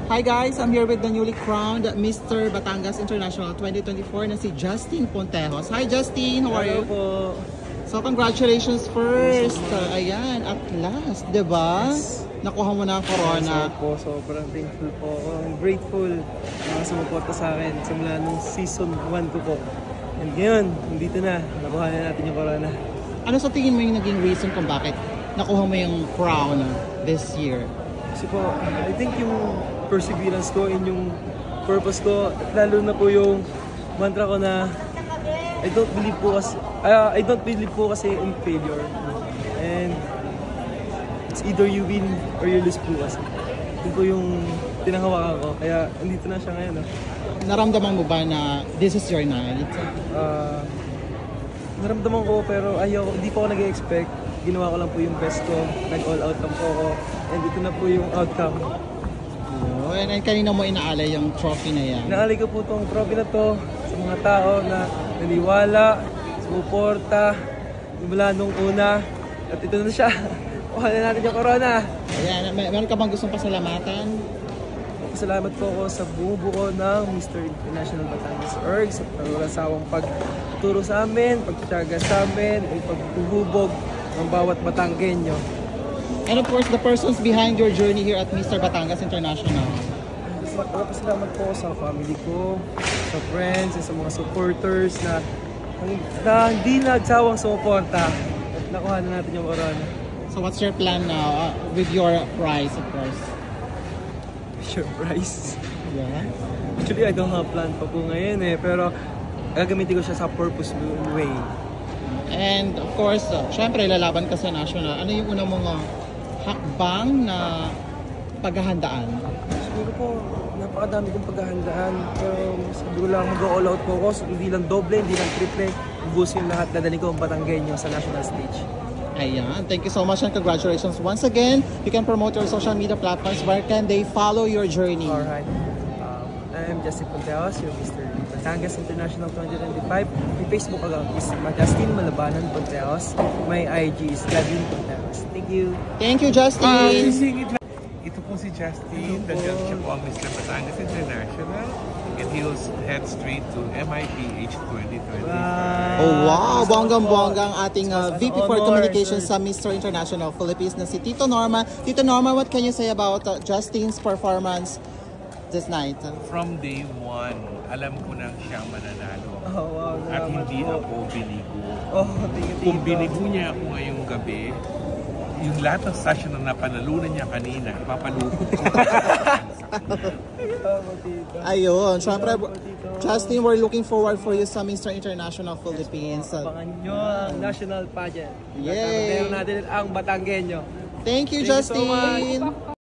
Hi guys, I'm here with the newly crowned Mr. Batangas International 2024 na si Justin Pontejos. Hi Justin, how are you? Po. So congratulations first. Ayan, at last, 'di ba? Yes. Nakuha mo na ang corona. Po, sobrang thankful po ako. I'm grateful na sumuporta sa akin simula nung season 1 ko po. And ngayon, dito na, nakuha na natin yung corona. Ano sa tingin mo yung naging reason kung bakit nakuha mo yung crown this year? Kasi po, I think yung perseverance ko and yung purpose ko, lalo na po yung mantra ko na I don't believe po kasi in failure. And it's either you win or you lose po kasi. Yun po yung tinanghawakan ko. Kaya andito na siya ngayon. Naramdaman mo ba na this is your night? Naramdaman ko pero hindi po ako nag-expect. Ginawa ko lang po yung best ko. Nag-all out lang po ako. And dito na po yung outcome. Oh, and kanina mo inaalay yung trophy na yan? Inaalay ko po itong trophy na to sa mga tao na naniwala, sumuporta, mula nung una. At ito na siya. Kuha na natin yung corona. Ayan, meron ka bang gustong pasalamatan? Salamat po ako sa bumubuo ng Mr. International Batangas Org sa walang pagturo sa amin, pagtitiyaga sa amin, at paghuhubog ng bawat Batanggenyo. And of course, the persons behind your journey here at Mr. Batangas International. Salamat po sa family ko, sa friends, sa mga supporters na hindi nagsawang sumuporta at nakuha na natin yung corona. So what's your plan now with your prize, of course? Your prize? Yeah. Actually, I don't have plan pa po ngayon pero gagamitin ko siya sa purposeful way. And of course, syempre lalaban ka sa national. Ano yung unang mong hakbang na paghahandaan? Siguro po, napakadami kong paghahandaan. Pero siguro lang mag-all out po ako. So, hindi lang doble, hindi lang triple. Ubusin lahat, dadali ko ang Batanggenyo sa national stage. Ayan, thank you so much and congratulations once again. You can promote your social media platforms. Where can they follow your journey? Alright. I'm Justin Pontejos, yung Mr. Batangas International 2025. My Facebook account is Justin Malabanan Pontejos. My IG is Gavin Pontejos. Thank you. Thank you, Justin. Ito po si Justin, siya po ang Mr. Batangas International, and he will head straight to MIPH 2025. Oh wow, bonggang-bonggang ating VP for Communications sa Mr. International Philippines na si Tito Norma. Tito Norma, what can you say about Justin's performance this night? From day one, alam ko nang siya mananalo. Oh, wow, at hindi po ako binigo. Oh, thank you. Kung binigo niya ako ngayong gabi, yung lahat ng session na napanalunan niya kanina, papaluto ko. Ayun, syempre, Justin, we're looking forward for you sa Mr. International Philippines. Abangan nyo ang national pageant. Yay! Meron natin ang Batanggenyo. Thank you, Justin!